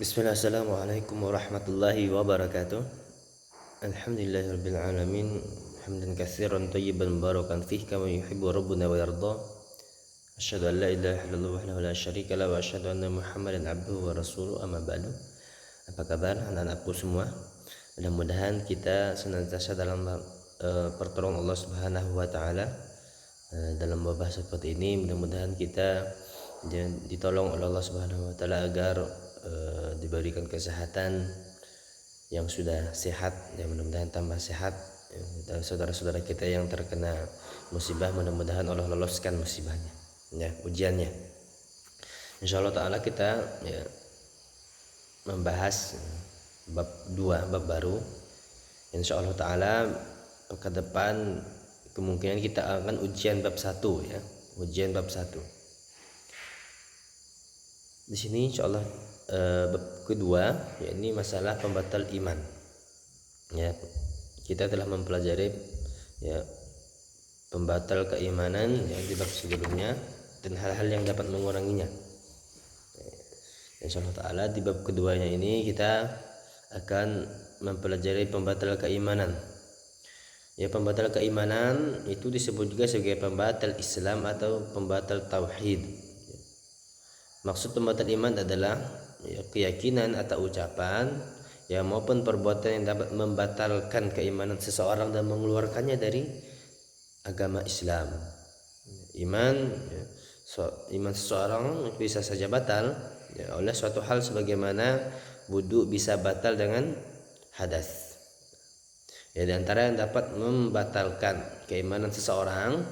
Bismillah, assalamualaikum warahmatullahi wabarakatuh. Alhamdulillahirabbil alamin, hamdan katsiran thayyiban mubarakan fihi kama yuhibbu rabbuna wa yarda. Asyhadu an la ilaha illallah wahdahu la syarika lahu wa asyhadu anna Muhammadan abduhu wa rasuluhu, amma ba'du. Apa kabar anak-anakku semua? Mudah-mudahan kita senantiasa dalam pertolongan Allah Subhanahu wa taala dalam wabah seperti ini. Mudah-mudahan kita ditolong oleh Allah Subhanahu wa taala agar diberikan kesehatan yang sudah sehat, ya mudah-mudahan tambah sehat. Dan saudara-saudara kita yang terkena musibah, mudah-mudahan Allah loloskan musibahnya, ya, ujiannya. Insyaallah taala kita ya membahas bab 2, bab baru. Insyaallah taala ke depan kemungkinan kita akan ujian bab 1, ya, ujian bab 1. Di sini insyaallah bab kedua, yakni masalah pembatal iman. Ya, kita telah mempelajari ya pembatal keimanan yang di bab sebelumnya dan hal-hal yang dapat menguranginya. Insyaallah taala di bab keduanya ini kita akan mempelajari pembatal keimanan. Ya, pembatal keimanan itu disebut juga sebagai pembatal Islam atau pembatal tauhid. Maksud pembatal iman adalah ya, keyakinan atau ucapan ya maupun perbuatan yang dapat membatalkan keimanan seseorang dan mengeluarkannya dari agama Islam. Iman ya, iman seseorang bisa saja batal ya, oleh suatu hal sebagaimana wudu bisa batal dengan hadas. Ya, di antara yang dapat membatalkan keimanan seseorang,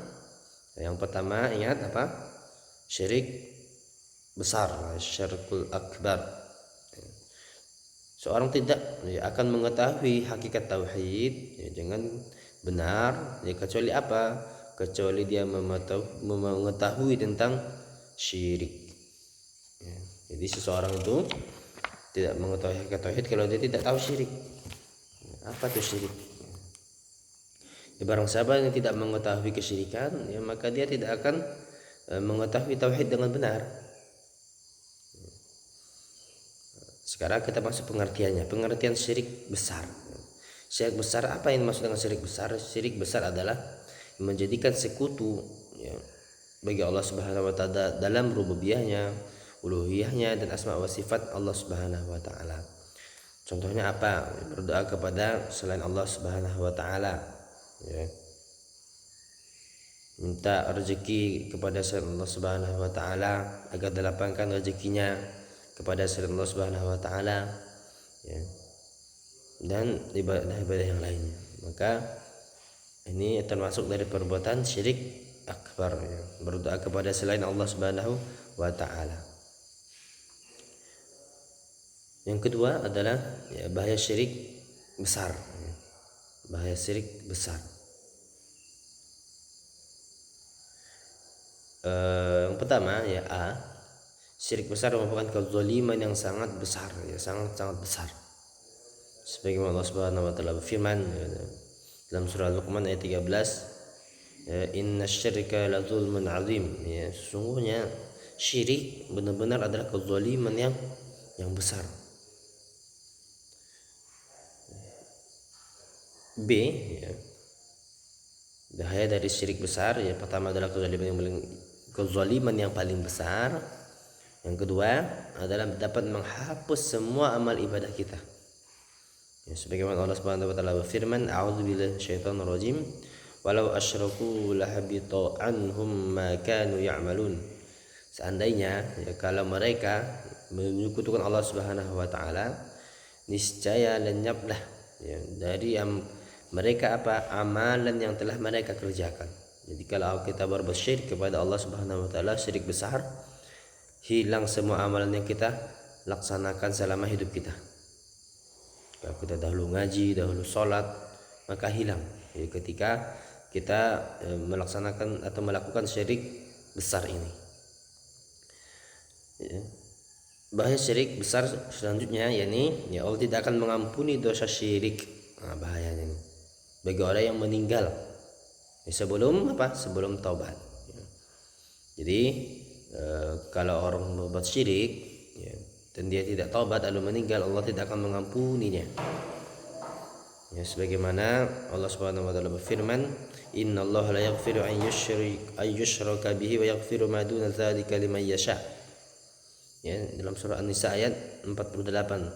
yang pertama ingat apa? Syirik besar, syirkul akbar. Seorang tidak akan mengetahui hakikat tauhid dengan benar kecuali apa? Kecuali dia mengetahui tentang syirik. Jadi seseorang itu tidak mengetahui hakikat tauhid kalau dia tidak tahu syirik. Apa itu syirik? Barang siapa yang tidak mengetahui kesyirikan, ya maka dia tidak akan mengetahui tauhid dengan benar. Sekarang kita masuk pengertiannya. Pengertian syirik besar. Syirik besar, apa yang dimaksud dengan syirik besar? Syirik besar adalah menjadikan sekutu ya, bagi Allah Subhanahu wa taala dalam rububiyahnya, uluhiyahnya dan asma wa sifat Allah Subhanahu wa taala. Contohnya apa? Berdoa kepada selain Allah Subhanahu wa taala, ya. Minta rezeki kepada selain Allah Subhanahu wa taala agar dilapangkan rezekinya kepada selain Allah Subhanahu wa taala, ya, dan ibadah-ibadah yang lainnya. Maka ini termasuk dari perbuatan syirik akbar, ya, berdoa kepada selain Allah Subhanahu wa taala. Yang kedua adalah ya, bahaya syirik besar, ya. Bahaya syirik besar. Yang pertama ya syirik besar merupakan kezaliman yang sangat besar, ya, sangat besar. Sebagaimana Allah Subhanahu wa taala berfirman ya, dalam surah Luqman ayat 13, ya, innasyirka lazulmun azim, ya, sesungguhnya syirik benar-benar adalah kezaliman yang besar. B, ya, bahaya dari syirik besar, ya, pertama adalah kezaliman yang paling besar. Yang kedua adalah dapat menghapus semua amal ibadah kita. Ya, sebagaimana Allah Subhanahu wa taala berfirman, a'udzubillahi minasyaitonir rajim, walau asyraku lahabita anhum ma kanu ya'malun. Seandainya ya, kalau mereka menyekutukan Allah Subhanahu wa taala, niscaya lenyaplah ya, dari mereka apa amalan yang telah mereka kerjakan. Jadi kalau kita berbuat syirik kepada Allah Subhanahu wa taala, syirik besar, hilang semua amalan yang kita laksanakan selama hidup kita. Kalau kita dahulu ngaji, dahulu sholat, maka hilang ya, ketika kita melaksanakan atau melakukan syirik besar ini, ya. Bahaya syirik besar selanjutnya yakni ya Allah tidak akan mengampuni dosa syirik. Nah, bahayanya ini bagi orang yang meninggal ya, sebelum taubat, ya. Jadi kalau orang berbuat syirik ya, dan dia tidak taubat lalu meninggal, Allah tidak akan mengampuninya. Ya, sebagaimana Allah Subhanahu wa taala berfirman, "Innallaha la yaghfiru an yushraka bihi wa yaghfiru ma duna dzalika liman yasha." Ya, dalam surah An-Nisa ayat 48.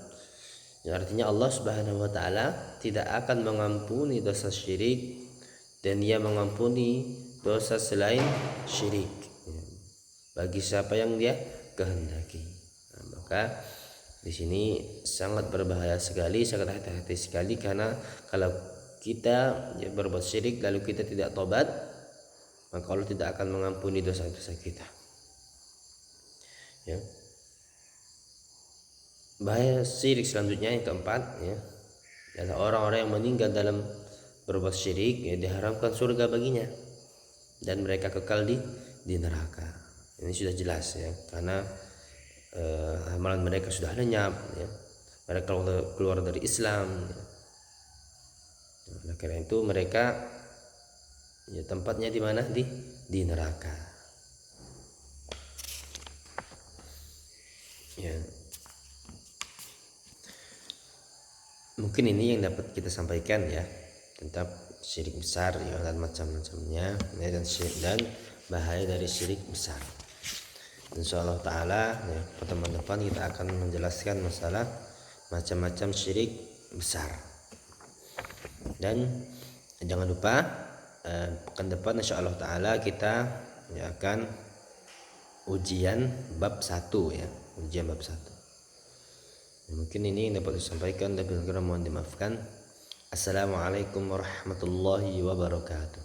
Ya, artinya Allah Subhanahu wa taala tidak akan mengampuni dosa syirik dan Dia mengampuni dosa selain syirik, ya, bagi siapa yang Dia kehendaki. Nah, maka di sini sangat berbahaya sekali, sangat hati-hati sekali, karena kalau kita berbuat syirik lalu kita tidak tobat, maka Allah tidak akan mengampuni dosa-dosa kita. Ya. Bahaya syirik selanjutnya yang keempat, ya, adalah orang-orang yang meninggal dalam berbuat syirik, ya, diharamkan surga baginya dan mereka kekal di neraka. Ini sudah jelas, ya, karena amalan mereka sudah lenyap, ya, mereka keluar dari Islam, ya. Nah, karena itu mereka, ya, tempatnya di mana? Di neraka. Ya. Mungkin ini yang dapat kita sampaikan, ya, tentang syirik besar, ya, dan macam-macamnya, ya, dan bahaya dari syirik besar. Insyaallah taala, ya, pertemuan depan kita akan menjelaskan masalah macam-macam syirik besar. Dan jangan lupa pekan depan insyaallah taala kita, ya, akan ujian bab 1, ya, ujian bab 1. Ya, mungkin ini yang dapat disampaikan, dan mohon dimaafkan. Assalamualaikum warahmatullahi wabarakatuh.